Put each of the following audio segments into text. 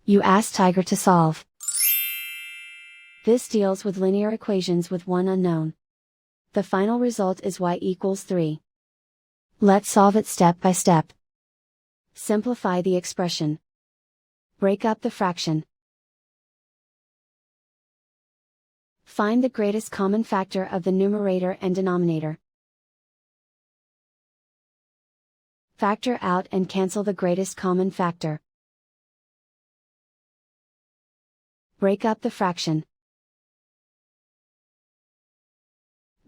You ask Tiger to solve. This deals with linear equations with one unknown. The final result is y=3. Let's solve it step by step. Simplify the expression. Break up the fraction. Find the greatest common factor of the numerator and denominator. Factor out and cancel the greatest common factor. Break up the fraction.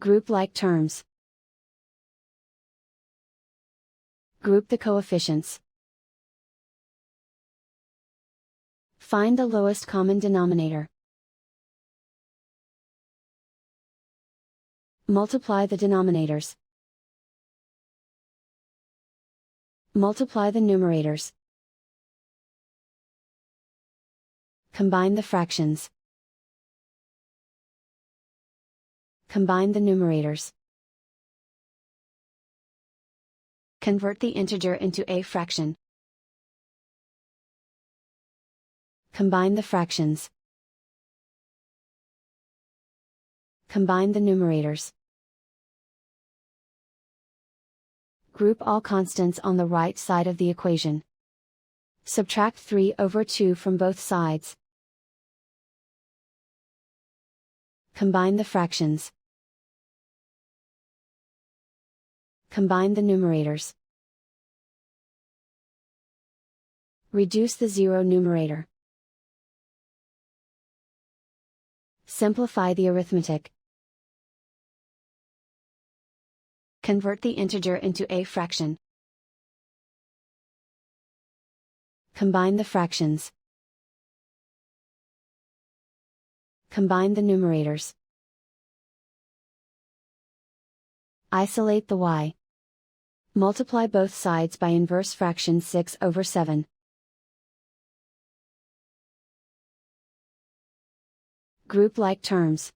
Group like terms. Group the coefficients. Find the lowest common denominator. Multiply the denominators. Multiply the numerators. Combine the fractions. Combine the numerators. Convert the integer into a fraction. Combine the fractions. Combine the numerators. Group all constants on the right side of the equation. Subtract 3/2 from both sides. Combine the fractions. Combine the numerators. Reduce the zero numerator. Simplify the arithmetic. Convert the integer into a fraction. Combine the fractions. Combine the numerators. Isolate the y. Multiply both sides by inverse fraction 6/7. Group like terms.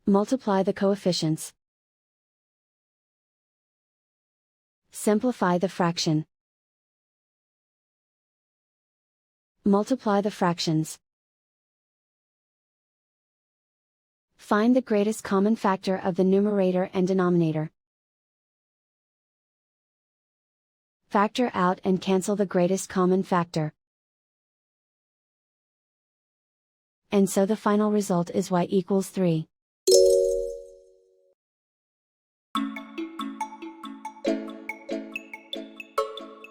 Multiply the coefficients. Simplify the fraction. Multiply the fractions. Find the greatest common factor of the numerator and denominator. Factor out and cancel the greatest common factor. And so the final result is y=3.